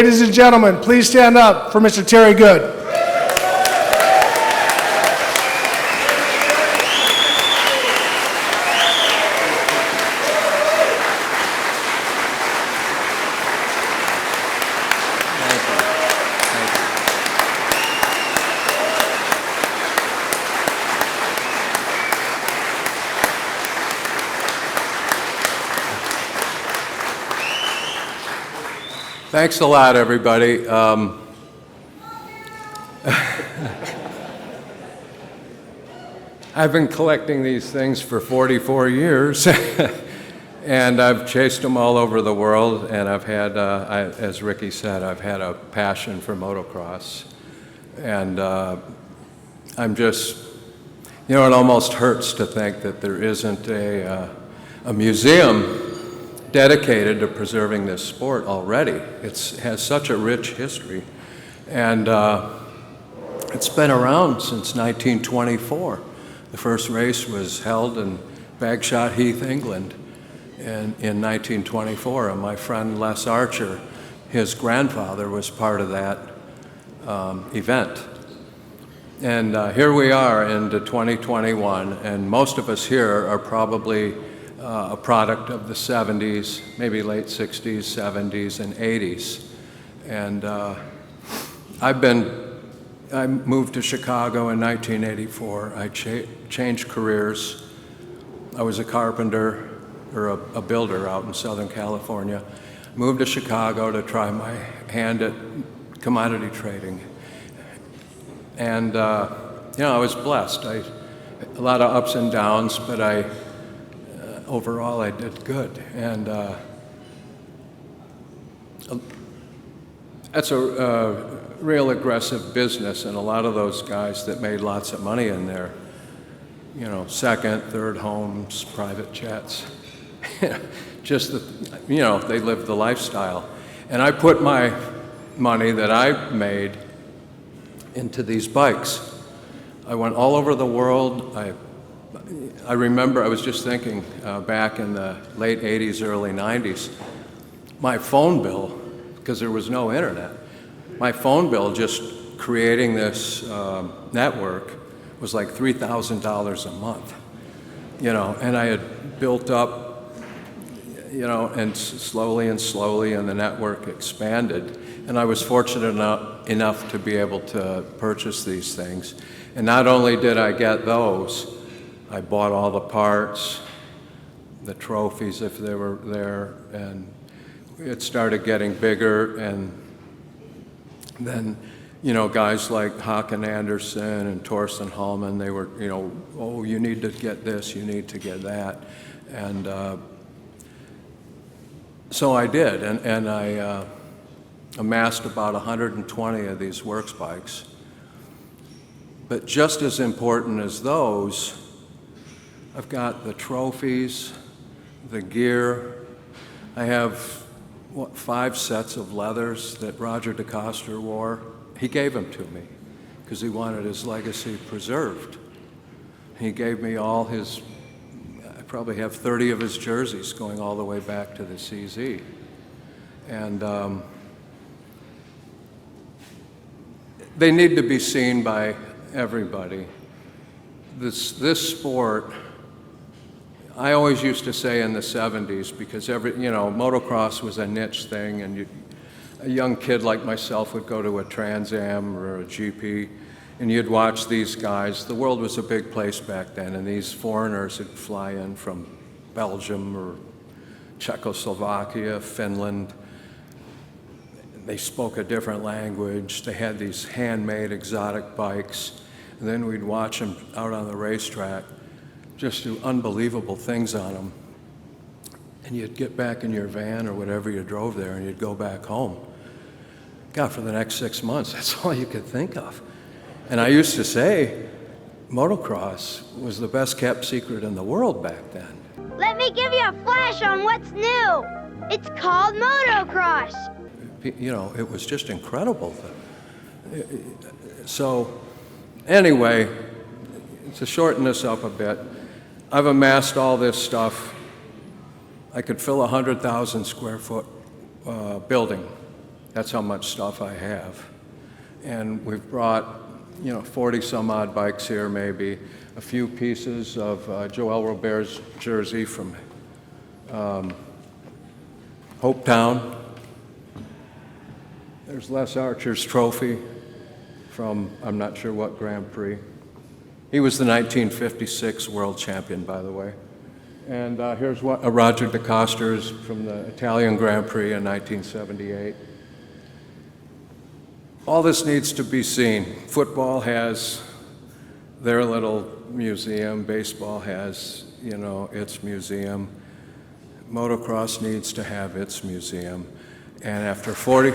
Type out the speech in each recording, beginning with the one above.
Ladies and gentlemen, please stand up for Mr. Terry Good. Thanks a lot, everybody. I've been collecting these things for 44 years, and I've chased them all over the world, and I've had, as Ricky said, I've had a passion for motocross. And I'm just, you know, it almost hurts to think that there isn't a museum dedicated to preserving this sport already. It has such a rich history, and it's been around since 1924. The first race was held in Bagshot Heath, England, in 1924, and my friend Les Archer, his grandfather, was part of that event. And here we are into 2021, and most of us here are probably a product of the 70s, maybe late 60s, 70s, and 80s. And I moved to Chicago in 1984. I changed careers. I was a carpenter, or a builder out in Southern California. Moved to Chicago to try my hand at commodity trading. And you know, I was blessed. A lot of ups and downs, but overall, I did good, and that's a real aggressive business, and a lot of those guys that made lots of money in there, you know, second, third homes, private jets, just you know, they lived the lifestyle. And I put my money that I made into these bikes. I went all over the world. I remember, I was just thinking back in the late 80s, early 90s, my phone bill, because there was no internet, my phone bill just creating this network was like $3,000 a month, you know, and I had built up, you know, and slowly, and the network expanded. And I was fortunate enough to be able to purchase these things. And not only did I get those, I bought all the parts, the trophies if they were there, and it started getting bigger. And then, you know, guys like Håkan Andersson and Torsten Hallman, they were, you know, oh, you need to get this, you need to get that. And so I did, and I amassed about 120 of these works bikes. But just as important as those, I've got the trophies, the gear. I have, 5 sets of leathers that Roger DeCoster wore. He gave them to me because he wanted his legacy preserved. He gave me all his, I probably have 30 of his jerseys going all the way back to the CZ. And they need to be seen by everybody. This sport, I always used to say in the 70s, because motocross was a niche thing, and a young kid like myself would go to a Trans Am or a GP, and you'd watch these guys. The world was a big place back then, and these foreigners would fly in from Belgium or Czechoslovakia, Finland. They spoke a different language. They had these handmade exotic bikes, and then we'd watch them out on the racetrack just do unbelievable things on them. And you'd get back in your van or whatever you drove there, and you'd go back home. God, for the next 6 months, that's all you could think of. And I used to say motocross was the best kept secret in the world back then. Let me give you a flash on what's new. It's called motocross. You know, it was just incredible. So anyway, to shorten this up a bit, I've amassed all this stuff. I could fill a 100,000 square foot building That's how much stuff I have. And we've brought, 40 some odd bikes here maybe, a few pieces of Joel Robert's jersey from Hopetown. There's Les Archer's trophy from I'm not sure what Grand Prix. He was the 1956 world champion, by the way. And here's what Roger DeCoster's from the Italian Grand Prix in 1978. All this needs to be seen. Football has their little museum. Baseball has, its museum. Motocross needs to have its museum. And after 40...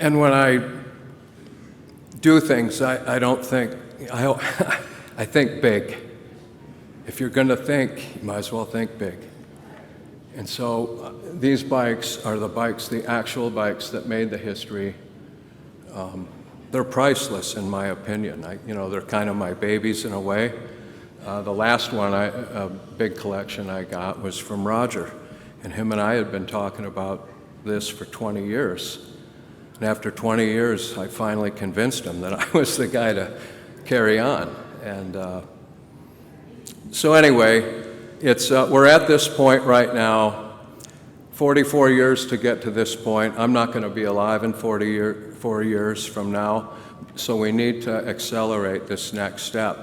And when I do things, I don't think, I think big. If you're going to think, you might as well think big. And so these bikes are the actual bikes that made the history. They're priceless, in my opinion. They're kind of my babies in a way. The last one, a big collection I got was from Roger. And him and I had been talking about this for 20 years. And after 20 years, I finally convinced him that I was the guy to carry on. And so anyway, we're at this point right now, 44 years to get to this point. I'm not going to be alive in 4 years from now, so we need to accelerate this next step.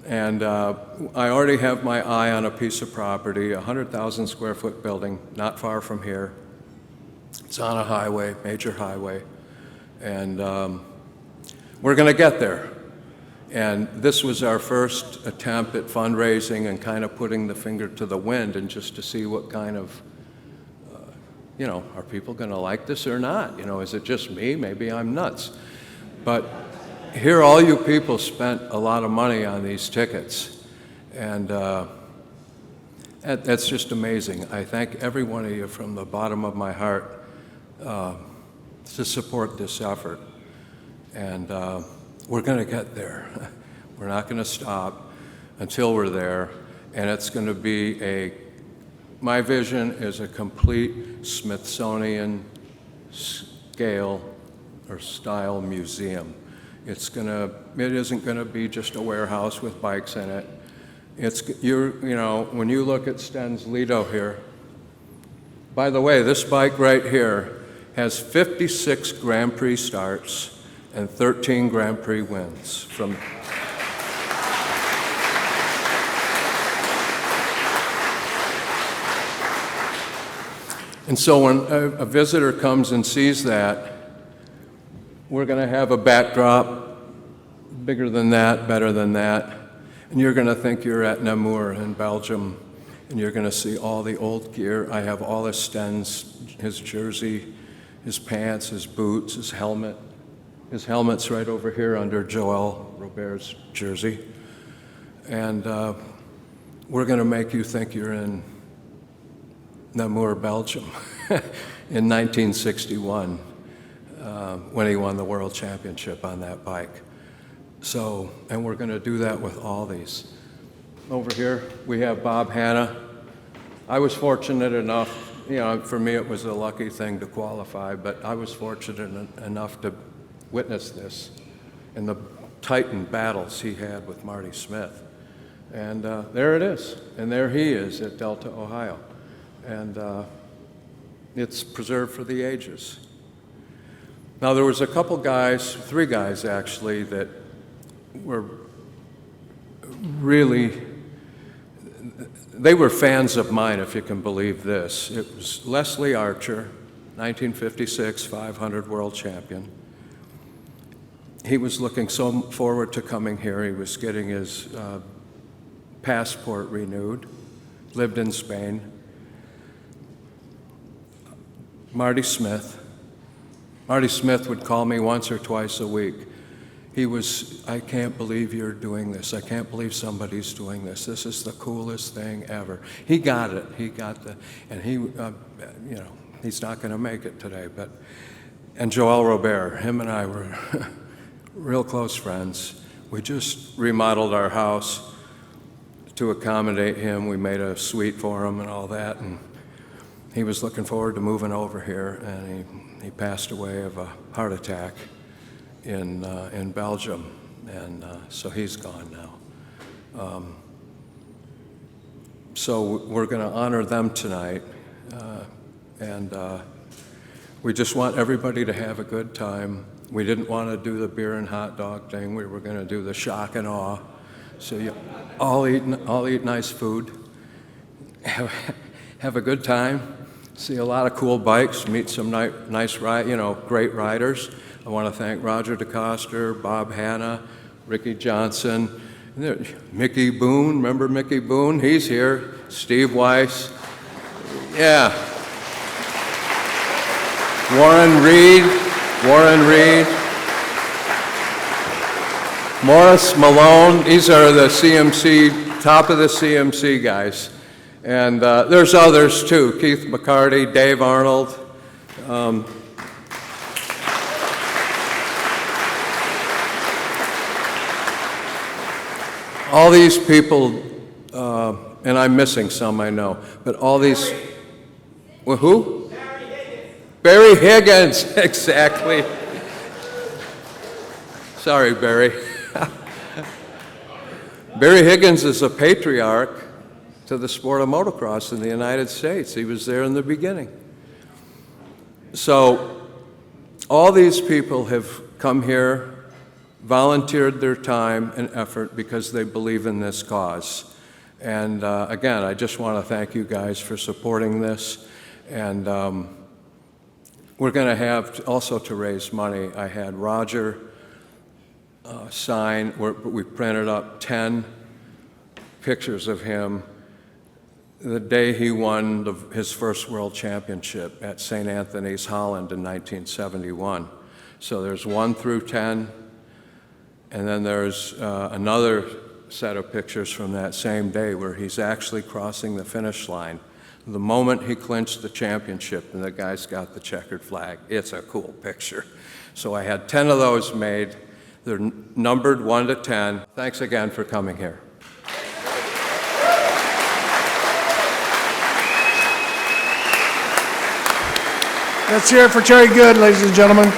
And I already have my eye on a piece of property, a 100,000 square foot building, not far from here. It's on a highway, major highway, and we're going to get there. And this was our first attempt at fundraising and kind of putting the finger to the wind and just to see what kind of, are people going to like this or not? Is it just me? Maybe I'm nuts. But here all you people spent a lot of money on these tickets, and that's just amazing. I thank every one of you from the bottom of my heart to support this effort. And we're going to get there. We're not going to stop until we're there. And it's going to be my vision is a complete Smithsonian scale or style museum. It isn't going to be just a warehouse with bikes in it. When you look at Sten's Lido here, by the way, this bike right here has 56 Grand Prix starts and 13 Grand Prix wins. And so when a visitor comes and sees that, we're going to have a backdrop bigger than that, better than that, and you're going to think you're at Namur in Belgium, and you're going to see all the old gear. I have all his Sten's, his jersey, his pants, his boots, his helmet. His helmet's right over here under Joel Robert's jersey. And we're going to make you think you're in Namur, Belgium in 1961 when he won the world championship on that bike. So, and we're going to do that with all these. Over here, we have Bob Hanna. I was fortunate enough, for me it was a lucky thing to qualify, but I was fortunate enough to witness this in the Titan battles he had with Marty Smith. And there it is, and there he is at Delta, Ohio. And it's preserved for the ages. Now there was a couple guys, 3 guys actually, that were really, they were fans of mine, if you can believe this. It was Leslie Archer, 1956 500 world champion. He was looking so forward to coming here. He was getting his passport renewed, lived in Spain. Marty Smith. Marty Smith would call me once or twice a week. I can't believe you're doing this. I can't believe somebody's doing this. This is the coolest thing ever. He got it. And he's not going to make it today. And Joel Robert, him and I were real close friends. We just remodeled our house to accommodate him. We made a suite for him and all that, and he was looking forward to moving over here, and he passed away of a heart attack in Belgium, and so he's gone now. So we're going to honor them tonight, and we just want everybody to have a good time. We didn't want to do the beer and hot dog thing. We were going to do the shock and awe. So you all eat nice food, have a good time, see a lot of cool bikes, meet some nice great riders. I want to thank Roger DeCoster, Bob Hanna, Ricky Johnson, Mickey Boone. Remember Mickey Boone? He's here. Steve Weiss. Yeah. Warren Reed. Morris Malone. These are the CMC, top of the CMC guys. And there's others too. Keith McCarty, Dave Arnold. All these people, and I'm missing some, I know, but all these, well, who? Barry Higgins, exactly. Sorry, Barry. Barry Higgins is a patriarch to the sport of motocross in the United States. He was there in the beginning. So all these people have come here, volunteered their time and effort because they believe in this cause. And again, I just want to thank you guys for supporting this. And we're going to have also to raise money. I had Roger sign, we printed up 10 pictures of him the day he won his first world championship at St. Anthony's, Holland in 1971. So there's 1 through 10, and then there's another set of pictures from that same day where he's actually crossing the finish line. The moment he clinched the championship and the guy's got the checkered flag. It's a cool picture. So I had 10 of those made. They're numbered 1 to 10. Thanks again for coming here. Let's hear it for Terry Good, ladies and gentlemen.